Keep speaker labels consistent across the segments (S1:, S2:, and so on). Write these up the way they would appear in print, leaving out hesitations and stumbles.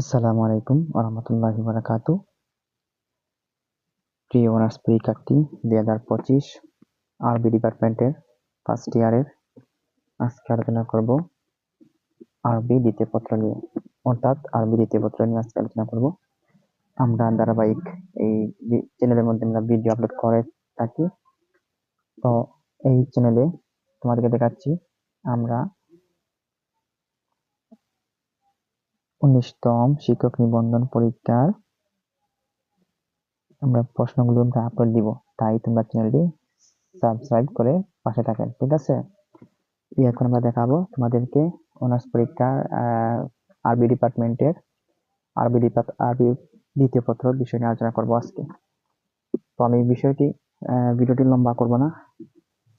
S1: আসসালামু আলাইকুম ওরহমতুল্লাহি বারাকাতু। প্রিয় অনার্স পরীক্ষার্থী 2025 আরবি ডিপার্টমেন্টের ফার্স্ট ইয়ারের আজকে আলোচনা করব আরবি দ্বিতীয় পত্র নিয়ে, অর্থাৎ আরবি দ্বিতীয় পত্র নিয়ে আজকে আলোচনা করব। আমরা ধারাবাহিক এই চ্যানেলের মধ্যে আমরা ভিডিও আপলোড করে থাকি। তো এই চ্যানেলে তোমাদেরকে দেখাচ্ছি আমরা 19তম শিক্ষক নিবন্ধন পরীক্ষার আমরা প্রশ্নগুলো আমরা আপলোড দিব, তাই তোমরা চ্যানেলটি সাবস্ক্রাইব করে পাশে থাকেন, ঠিক আছে। এখন আমরা দেখাবো তোমাদেরকে অনার্স পরীক্ষার আরবি ডিপার্টমেন্টের আরবি দ্বিতীয় পত্র বিষয় নিয়ে আলোচনা করবো আজকে। তো আমি ভিডিওটি লম্বা করব না,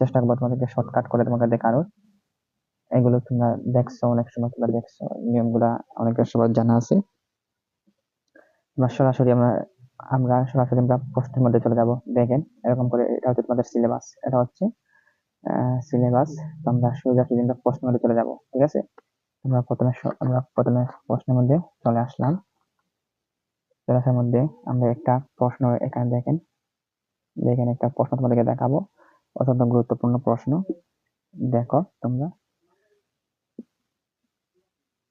S1: চেষ্টা করবো তোমাদেরকে শর্টকাট করে তোমাকে দেখানোর। এগুলো তোমরা দেখছো, অনেক সময় তোমরা দেখছো, নিয়মগুলা অনেকের সবার জানা আছে। আমরা সরাসরি প্রশ্নের মধ্যে চলে যাব। দেখেন এরকম করে, এটা হচ্ছে তোমাদের সিলেবাস, এটা হচ্ছে সিলেবাস। তো আমরা সোজাসুজি প্রশ্নের মধ্যে চলে যাব, ঠিক আছে। আমরা প্রথমে প্রশ্নের মধ্যে চলে আসলাম। ক্লাসের মধ্যে আমরা একটা প্রশ্ন এখানে দেখেন একটা প্রশ্ন তোমাদেরকে দেখাবো, অত্যন্ত গুরুত্বপূর্ণ প্রশ্ন। দেখো তোমরা,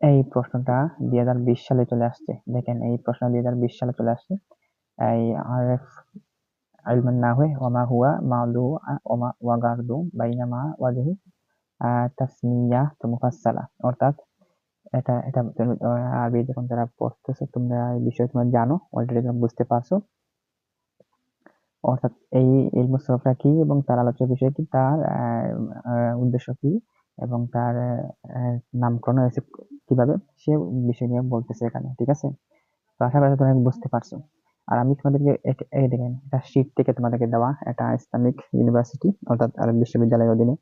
S1: এই প্রশ্নটা 2020 সালে চলে আসছে। দেখেন এই প্রশ্ন 2020 সালে চলে আসছে। এই আরএফ ইলমান নাহওয়ে ওয়া হুয়া মাউদু ওয়া গারদু বাইনামা ওয়াজহি তাসমিয়া মুফাসসালা। অর্থাৎ এটা এটা আরবি যখন যারা পড়তেছো তোমরা এই বিষয়ে তোমরা জানো, অলরেডি তোমরা বুঝতে পারছো। অর্থাৎ এই ইলমু সরফরা কি এবং তার আলোচ্য বিষয় কি, তার উদ্দেশ্য কি এবং তার নামকরণ হয়েছে কিভাবে, সে বিষয় নিয়ে বলতেছে এখানে, ঠিক আছে। তো আশা করি তোমরা বুঝতে পারছো। আর আমি তোমাদেরকে এই দেখেন, এটা শীট থেকে তোমাদেরকে দেওয়া, এটা ইসলামিক ইউনিভার্সিটি অর্থাৎ আরব বিশ্ববিদ্যালয়ের অধীনে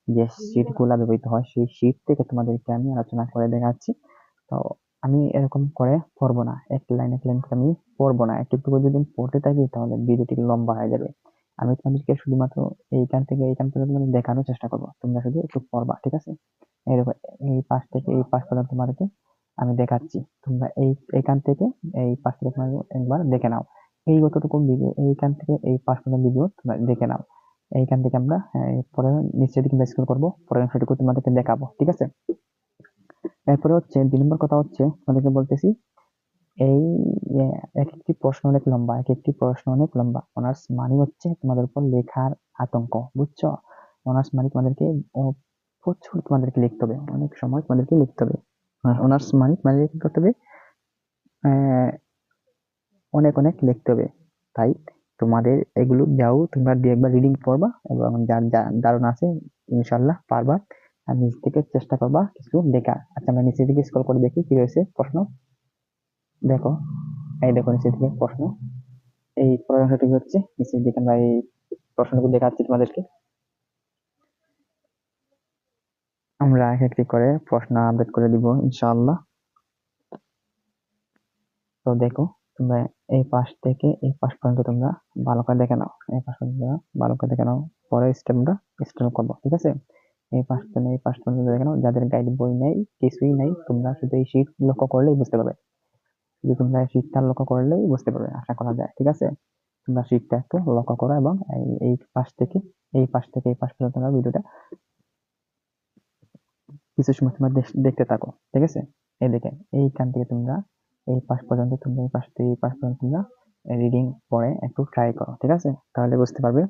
S1: যে শীট গুলা ব্যবহৃত হয়, সেই শীট থেকে তোমাদেরকে আমি আলোচনা করে দেখাচ্ছি। তো আমি এরকম করে পড়বো না, এক লাইন করে আমি পড়বো না। একটু একটু করে যদি আমি পড়তে থাকি তাহলে ভিডিওটি লম্বা হয়ে যাবে। আমি তোমাদেরকে শুধুমাত্র এইখান থেকে তোমাদের দেখানোর চেষ্টা করবো, তোমরা শুধু একটু পড়বা, ঠিক আছে। এই দেখো, এই পাশ থেকে এই পাশ পর্যন্ত তোমাদেরকে আমি দেখাচ্ছি। তোমরা এইখান থেকে এই পাশ থেকে তোমরা একবার দেখে নাও। এই যতটুকু ভিডিও, এইখান থেকে এই পাশ পর্যন্ত ভিডিও তোমরা দেখে নাও। এইখান থেকে আমরা পরে নিচের দিকে স্ক্রল করবো, পরের অংশটুকু তোমাদেরকে দেখাবো, ঠিক আছে। এরপরে হচ্ছে 2 নম্বর কথা হচ্ছে তোমাদেরকে বলতেছি, এই এক একটি প্রশ্ন অনেক লম্বা, অনার্স মানে হচ্ছে তোমাদের উপর লেখার আতঙ্ক, বুঝছো। অনার্স মানে তোমাদেরকে প্রচুর তোমাদেরকে লিখতে হবে, অনেক সময় তোমাদেরকে লিখতে হবে। অনার্স মানে তোমাদেরকে কি করতে হবে, অনেক অনেক লিখতে হবে। তাই তোমাদের এগুলো যাও তোমরা দিয়ে একবার রিডিং পড়বা এবং যার ধারণা আছে ইনশাল্লাহ পারবা। আর নিচ থেকে চেষ্টা করবা কিছু লেখা। আচ্ছা, আমরা নিচের দিকে স্ক্রল করে দেখি কি রয়েছে প্রশ্ন। দেখো, এই দেখো নিচের দিকে প্রশ্ন, এই প্রশ্নটি হচ্ছে নিচের দিকে আমরা এই প্রশ্নগুলো দেখাচ্ছি তোমাদেরকে। আমরা এক একটি করে প্রশ্ন আপডেট করে দিব ইনশাআল্লাহ। তো দেখো, তোমরা এই পাশ থেকে এই পাশ পর্যন্ত তোমরা ভালো করে দেখে নাও, এই পাশ পর্যন্ত ভালো করে দেখে নাও। পরে স্টেপটা স্টার্ট করবো, ঠিক আছে। এই পাশ পর্যন্ত দেখে নাও। যাদের গাইড বই নেই, কিছুই নেই, তোমরা শুধু এই শীট লক্ষ্য করলেই বুঝতে পারবে, শুধু তোমরা এই শীটটা লক্ষ্য করলেই বুঝতে পারবে, আশা করা যায়, ঠিক আছে। তোমরা শীটটা একটু লক্ষ্য করো এবং এই পাশ থেকে এই পাশ পর্যন্ত তোমরা ভিডিওটা কিছু সময় তোমরা দেখতে থাকো, ঠিক আছে। এই দেখে এইখান থেকে তোমরা এই পাশ পর্যন্ত তোমরা এই পাশ থেকে এই পাশ পর্যন্ত তোমরা রিডিং পড়ে একটু ট্রাই করো, ঠিক আছে। তাহলে বুঝতে পারবে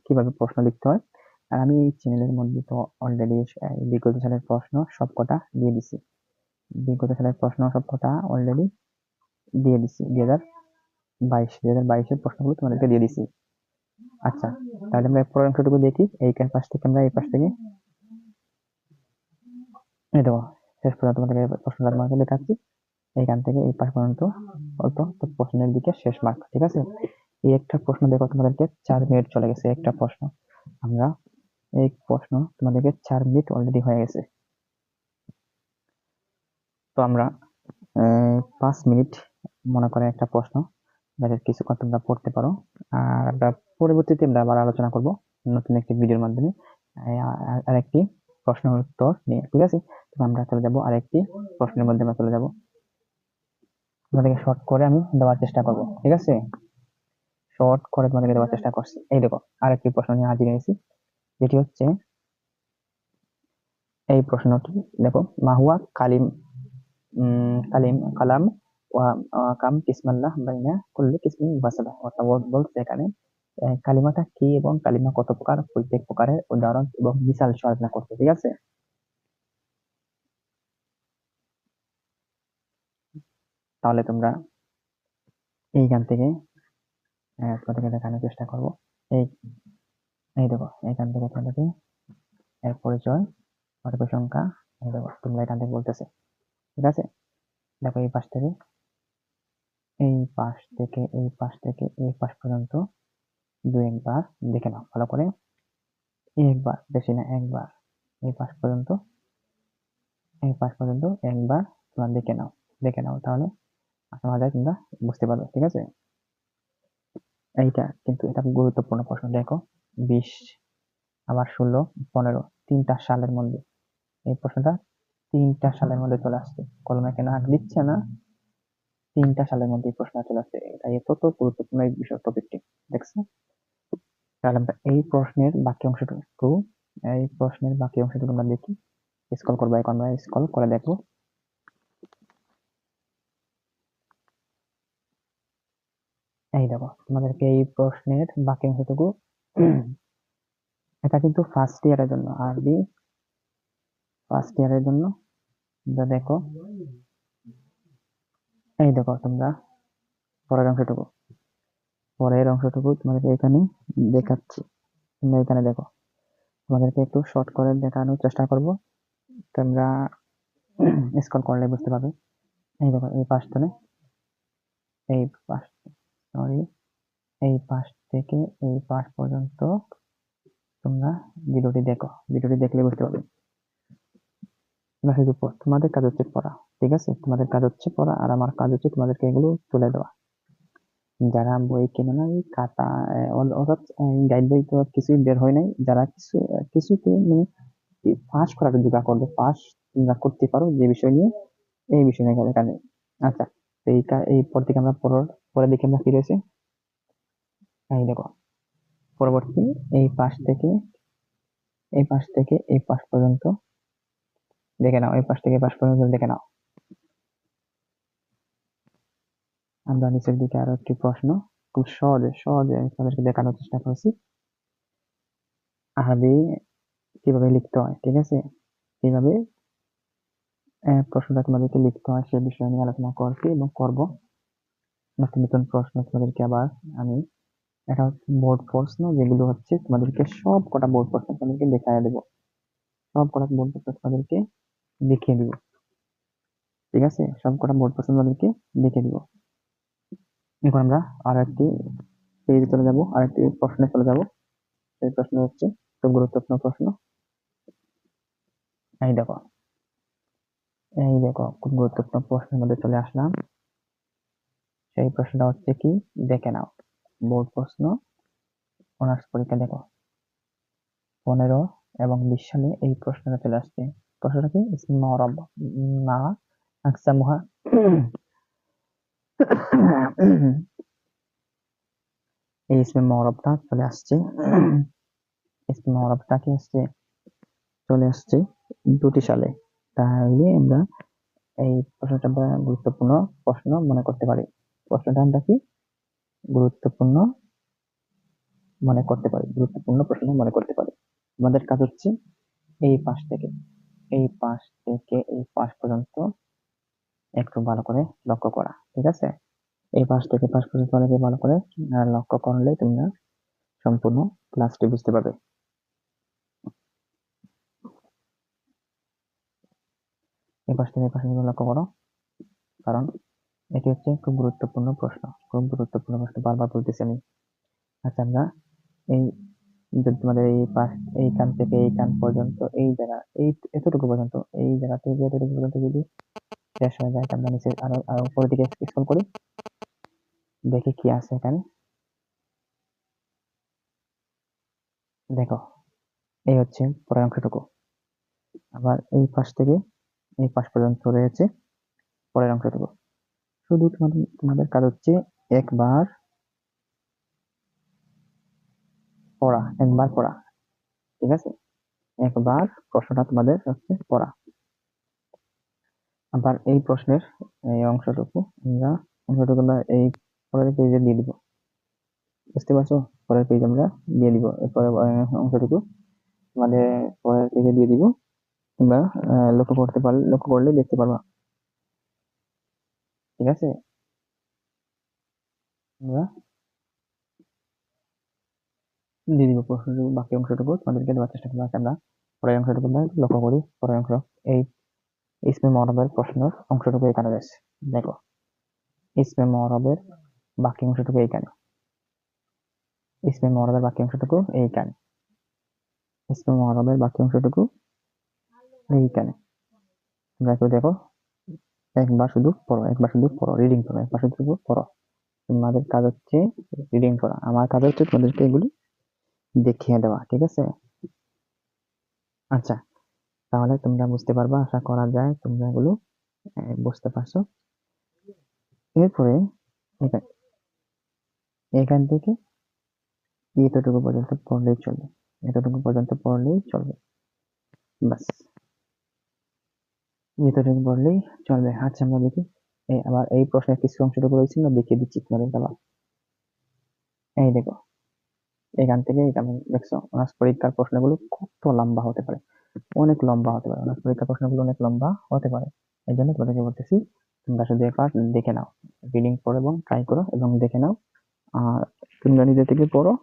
S1: কিভাবে প্রশ্ন লিখতে হয়। আর আমি এই চ্যানেলের মধ্যে তো অলরেডি বিগত সালের প্রশ্ন সবকটা দিয়ে দিছি, অলরেডি দিয়ে দিছি। 2022 এর প্রশ্নগুলো তোমাদেরকে দিয়ে দিছি। আচ্ছা, তাহলে আমরা পরের অংশটুকু দেখি। এই পাশ থেকে আমরা এই পাশ থেকে এই দেখো, শেষ পর্যন্ত তোমাদেরকে প্রশ্নটা তোমাকে দেখাচ্ছি। এইখান থেকে এই পাশ পর্যন্ত অল্প প্রশ্নের দিকে শেষ মার্ক, ঠিক আছে। এই একটা প্রশ্ন দেখো তোমাদেরকে 4 মিনিট চলে গেছে, একটা প্রশ্ন। আমরা এই প্রশ্ন তোমাদেরকে 4 মিনিট অলরেডি হয়ে গেছে। তো আমরা 5 মিনিট মনে করে একটা প্রশ্ন, যাদের কিছুক্ষণ তোমরা পড়তে পারো। আর আমরা পরবর্তীতে আমরা আবার আলোচনা করব নতুন একটি ভিডিওর মাধ্যমে আরেকটি প্রশ্নের উত্তর নিয়ে, ঠিক আছে। তো আমরা চলে যাব আরেকটি প্রশ্নের মধ্যে আমরা চলে যাব। তোমাদেরকে শর্ট করে আমি দেওয়ার চেষ্টা করব, ঠিক আছে? শর্ট করে তোমাদেরকে দেওয়ার চেষ্টা করছি। এই দেখো, আরেকটি প্রশ্ন নিয়ে হাজির হয়েছি, যেটি হচ্ছে এই প্রশ্নটি। দেখো, মাহুয়া কালিম কালাম ওয়া কাম কিসমাল্লাহ বাইনা কুল্লি কিসমিন ওয়াসালা। অর্থাৎ বলছে এখানে কালিমাটা কি এবং কালিমা কত প্রকার, প্রত্যেক প্রকারের উদাহরণ এবং মিসাল সহ আলোচনা করতে, ঠিক আছে? তাহলে তোমরা এইখান থেকে তোমাদেরকে দেখানোর চেষ্টা করব। এই এই দেখো, এখান থেকে তোমাদেরকে এর পরিচয়, সংখ্যা, এই দেখো তোমরা এখান থেকে বলতেছে, ঠিক আছে? দেখো, এই পাশ থেকে এই পাশ থেকে এই পাশ থেকে এই পাশ পর্যন্ত দু একবার দেখে নাও ভালো করে। একবার, বেশি না, একবার এই পাশ পর্যন্ত একবার তোমরা দেখে নাও তাহলে আশা করা যায় তোমরা বুঝতে পারবে, ঠিক আছে? এইটা কিন্তু এটা গুরুত্বপূর্ণ প্রশ্ন। দেখো, 20, আবার 16, 15, 3টা সালের মধ্যে এই প্রশ্নটা 3টা সালের মধ্যে চলে আসছে। কলমে কেন আঁক দিচ্ছে না? 3টা সালের মধ্যে এই প্রশ্ন চলে আসছে। এটা এত তো গুরুত্বপূর্ণ এই বিষয় টপিকটি, দেখছো? তাহলে আমরা এই প্রশ্নের বাকি অংশটুকু আমরা দেখি। স্ক্রল করবো, এখন আমরা স্ক্রল করে দেখবো। এই দেখো, তোমাদেরকে এই প্রশ্নের বাকি অংশটুকু এটা কিন্তু ফার্স্ট ইয়ারের জন্য, আরবি ফার্স্ট ইয়ারের জন্য। দেখো, এই দেখো তোমরা পরের অংশটুকু তোমাদেরকে এখানে দেখাচ্ছি। তোমরা এখানে দেখো, তোমাদেরকে একটু শর্ট করে দেখানোর চেষ্টা করব, তোমরা স্ক্রল করলে বুঝতে পারবে। এই দেখো, এই পাশ থেকে এই পাশ সরি এই পাশ থেকে এই পাশ পর্যন্ত তোমরা ভিডিওটি দেখলে বুঝতে পারবে। তোমাদের কাজ হচ্ছে পড়া, ঠিক আছে? তোমাদের কাজ হচ্ছে পড়া, আর আমার কাজ হচ্ছে তোমাদেরকে এগুলো তুলে দেওয়া। যারা বই কেনে না, এই খাতা অর্থাৎ গাইড বই তো কিছুই বের হয় নাই, যারা কিছুতে মানে পাস করার যোগ্যতা করবে, পাস তোমরা করতে পারো যে বিষয় নিয়ে, এই বিষয় নিয়ে এখানে। আচ্ছা, তো এই পর থেকে আমরা পরে দেখি আমরা কি রয়েছে। এই দেখো, পরবর্তী এই পাশ পর্যন্ত দেখে নাও, এই পাশ থেকে পাশ পর্যন্ত দেখে নাও। আমরা নিচের দিকে আরো একটি প্রশ্ন খুব সহজে সহজে আমি তোমাদেরকে দেখানোর চেষ্টা করেছি, আরবি কিভাবে লিখতে হয়, ঠিক আছে? কিভাবে প্রশ্নটা তোমাদেরকে লিখতে হয় সে বিষয় নিয়ে আলোচনা করছি এবং করব। নতুন নতুন প্রশ্ন তোমাদেরকে আবার আমি, এটা হচ্ছে বোর্ড প্রশ্ন, যেগুলো হচ্ছে তোমাদেরকে সব কটা বোর্ড প্রশ্ন তোমাদেরকে দেখায় দেবো, সব কটা বোর্ড প্রশ্ন তোমাদেরকে দেখিয়ে দিব, ঠিক আছে? সব কটা বোর্ড প্রশ্ন তোমাদেরকে দেখিয়ে দিব। এখন আমরা আর একটি পেজে চলে যাব, আর একটি প্রশ্নে চলে যাব। সেই প্রশ্ন হচ্ছে খুব গুরুত্বপূর্ণ প্রশ্ন। এই দেখো, খুব গুরুত্বপূর্ণ প্রশ্নের মধ্যে চলে আসলাম। সেই প্রশ্নটা হচ্ছে কি, দেখে নাও। বোর্ড প্রশ্ন, অনার্স পরীক্ষা। দেখো, 15 এবং 20 সালে এই প্রশ্নটা চলে আসছে। প্রশ্নটা কি, ইসমে মরব মা আকসামুহা। এই ইসমে মরবটা চলে আসছে, ইসমে মরবটা কি আসছে, চলে আসছে 2টি সালে। তাহলে আমরা এই প্রশ্নটা আমরা গুরুত্বপূর্ণ প্রশ্ন মনে করতে পারি। প্রশ্নটা আমরা কি গুরুত্বপূর্ণ গুরুত্বপূর্ণ প্রশ্ন মনে করতে পারি। আমাদের কাজ হচ্ছে এই পাশ থেকে এই পাশ পর্যন্ত একটু ভালো করে লক্ষ্য করা, ঠিক আছে? এই পাশ থেকে পাশ পর্যন্ত অনেকে ভালো করে লক্ষ্য করলে তোমরা সম্পূর্ণ ক্লাসটি বুঝতে পারবে। এই পাশ থেকে পাশ পর্যন্ত লক্ষ্য করো, কারণ এটি হচ্ছে খুব গুরুত্বপূর্ণ প্রশ্ন, বারবার বলতেছি আমি। আচ্ছা, আমরা এই যদি তোমাদের এই পাশ, এইখান থেকে এইখান পর্যন্ত, এই জায়গা, এতটুকু পর্যন্ত, এই জায়গা থেকে এতটুকু পর্যন্ত যদি শেষ হয়ে যায়, আমরা নিচে আরো আরো উপরের দিকে স্ক্রল করি, দেখি কি আছে এখানে। দেখো, এই হচ্ছে পরের অংশটুকু। আবার এই পাশ থেকে এই পাশ পর্যন্ত রয়েছে পরের অংশটুকু। শুধু তোমাদের কাজ হচ্ছে একবার পড়া, ঠিক আছে? একবার প্রশ্নটা তোমাদের হচ্ছে পড়া। আবার এই প্রশ্নের এই অংশটুকু আমরা এই পরের পেজে দিয়ে দিব। বুঝতে পারছো? পরের পেজ আমরা দিয়ে দিব। এরপরে অংশটুকু তোমাদের পরের পেজে দিয়ে দিব। তোমরা লক্ষ্য করলে দেখতে পারবা। ঠিক আছে? আমরা দিয়ে দিব প্রশ্নটুকু, বাকি অংশটুকু তোমাদেরকে দেওয়ার চেষ্টা করবো। আচ্ছা, আমরা পরের অংশটুকু আমরা লক্ষ্য করি। পরের অংশ এই ইসমে মরবের প্রশ্নের অংশটুকু এখানে রয়েছে। দেখো, ইসমে মরবের বাকি অংশটুকু এইখানে। ইসমে মরবের বাকি অংশটুকু এইখানে। ইসমে মরবের বাকি অংশটুকু এইখানে। তোমরা একটু দেখো, একবার শুধু পড়ো, রিডিং করো, একবার শুধু পড়ো। তোমাদের কাজ হচ্ছে রিডিং করা, আমার কাজ হচ্ছে তোমাদেরকে এগুলি দেখিয়ে দেওয়া। ঠিক আছে? আচ্ছা, তাহলে তোমরা বুঝতে পারবা, আশা করা যায় তোমরা এগুলো বুঝতে পারছো। এরপরে এখান থেকে এতটুকু পর্যন্ত পড়লেই চলবে, এতটুকু পর্যন্ত পড়লেই চলবে, বাস এতটুকু পড়লেই চলবে। আচ্ছা, আমরা দেখি আবার এই প্রশ্নের কিছু অংশটুকু রয়েছে না, দেখিয়ে দিচ্ছি তোমাদের দেওয়া। এই দেখো, এখান থেকে এখানে দেখছো অনার্স পরীক্ষার প্রশ্নগুলো কত লম্বা হতে পারে, অনেক লম্বা হতে পারে। অনার্স পরীক্ষার প্রশ্নগুলো অনেক লম্বা হতে পারে। এই জন্য তোমাদেরকে বলতেছি, তোমরা শুধু একবার দেখে নাও, রিডিং করো এবং ট্রাই করো এবং দেখে নাও। আর তোমরা নিজে থেকে পড়ো,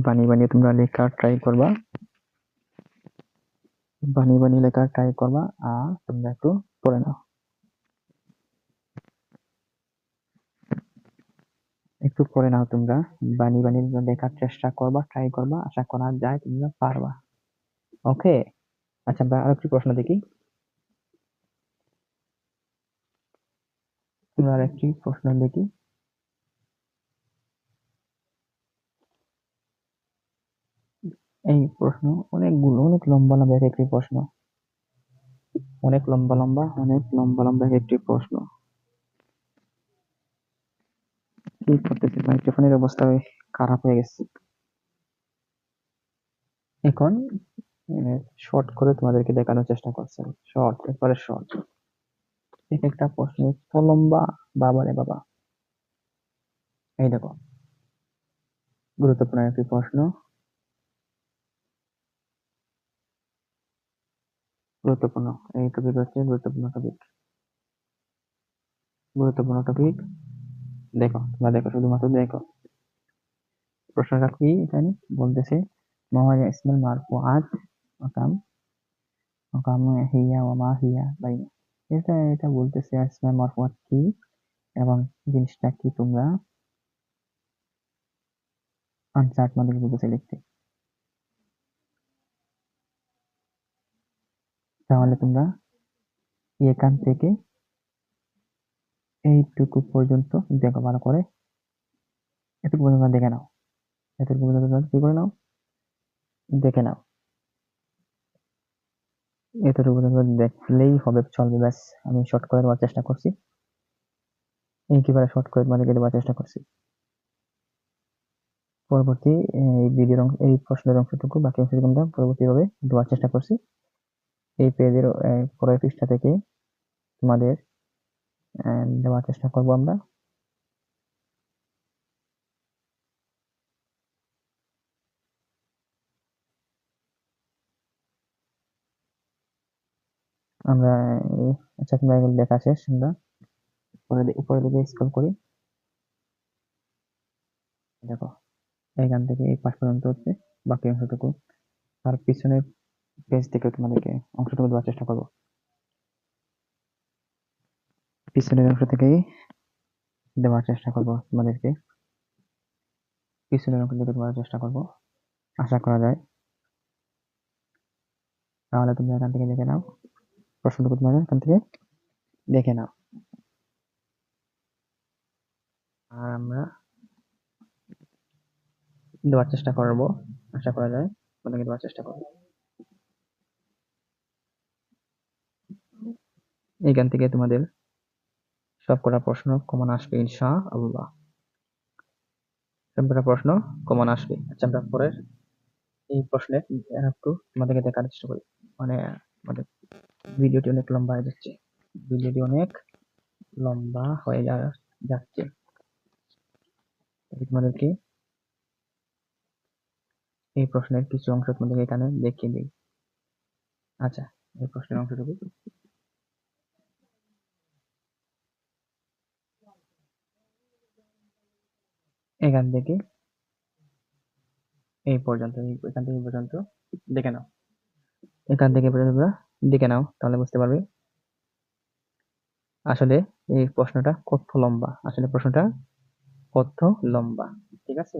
S1: বানিয়ে বানিয়ে তোমরা লেখার ট্রাই করবা, বানিয়ে বানিয়ে লেখার ট্রাই করবা। আর তোমরা একটু পড়ে নাও, একটু পড়ে নাও। তোমরা বানিয়ে বানিয়ে লেখার চেষ্টা করবা, ট্রাই করবা, আশা করা যায় তোমরা পারবা। ওকে। আচ্ছা, আমরা আরেকটি প্রশ্ন দেখি। আমরা আরেকটি প্রশ্ন দেখি। এই প্রশ্ন অনেক লম্বা লম্বা এক একটি প্রশ্ন, অনেক লম্বা লম্বা এক একটি প্রশ্ন। কি করতেছি, মাইক্রোফোনের অবস্থা খারাপ হয়ে গেছে। এখন শর্ট করে তোমাদেরকে দেখানোর চেষ্টা করছি, শর্ট, একবারে শর্ট। এক একটা প্রশ্ন এত লম্বা, বাবা রে বাবা। এই দেখো, গুরুত্বপূর্ণ একটি প্রশ্ন, গুরুত্বপূর্ণ এই টপিক হচ্ছে গুরুত্বপূর্ণ টপিক। দেখো, তোমরা দেখো, শুধুমাত্র দেখো প্রশ্নটা কি এখানে বলতেছে। মহায়া ইসমাইল মারফুআত মাকাম মাকাম হিয়া ওয়া মা হিয়া বাইনা। এটা বলতেছে ইসমাইল মারফুআত কি এবং জিনিসটা কি, তোমরা আনসার তোমাদের বলতেছে লিখতে। তাহলে তোমরা এখান থেকে এইটুকু পর্যন্ত দেখো ভালো করে, এটুকু পর্যন্ত দেখে নাও, এটুকু পর্যন্ত কি করে নাও, দেখে নাও। এতটুকু পর্যন্ত দেখলেই হবে, চলবে, ব্যাস। আমি শর্ট করে দেওয়ার চেষ্টা করছি, একেবারে শর্ট করে তোমাদেরকে দেওয়ার চেষ্টা করছি। পরবর্তী এই ভিডিওর এই প্রশ্নের অংশটুকু, বাকি অংশটুকু আমরা পরবর্তীভাবে দেওয়ার চেষ্টা করছি। এই পেজের পরের পৃষ্ঠা থেকে তোমাদের দেওয়ার চেষ্টা করব আমরা। আমরা আচ্ছা, তোমরা এগুলো দেখা শেষ, আমরা উপরের দিকে স্ক্রল করি। দেখো, এখান থেকে এই পাশ পর্যন্ত হচ্ছে বাকি অংশটুকু। তার পিছনের পেজ থেকে তোমাদেরকে অংশটুকু দেওয়ার চেষ্টা করব, পিছনের অংশ থেকেই দেওয়ার চেষ্টা করব তোমাদেরকে, পিছনের অংশ থেকে দেওয়ার চেষ্টা করব, আশা করা যায়। তাহলে তুমি এখান থেকে দেখে নাও, প্রশ্নটুকু তোমাদের এখান থেকে দেখে নাও। আর আমরা দেওয়ার চেষ্টা করব, আশা করা যায় তোমাদেরকে দেওয়ার চেষ্টা করব। এখান থেকে তোমাদের সবকটা প্রশ্ন কমন আসবে ইনশাআল্লাহ। সবকটা প্রশ্ন কমন আসবে। আচ্ছা, আমরা পরের এই প্রশ্নের একটু তোমাদেরকে দেখার চেষ্টা করি। মানে আমাদের ভিডিওটি অনেক লম্বা হয়ে যাচ্ছে। ভিডিওটি অনেক লম্বা হয়ে যাচ্ছে। তোমাদেরকে এই প্রশ্নের কিছু অংশ তোমাদেরকে এখানে দেখিয়ে দিই। আচ্ছা, এই প্রশ্নের অংশটুকু এখান থেকে এই পর্যন্ত, এখান থেকে এই পর্যন্ত দেখে নাও। এখান থেকে এই পর্যন্ত দেখে নাও, তাহলে বুঝতে পারবে আসলে এই প্রশ্নটা কত লম্বা। আসলে প্রশ্নটা কত লম্বা, ঠিক আছে?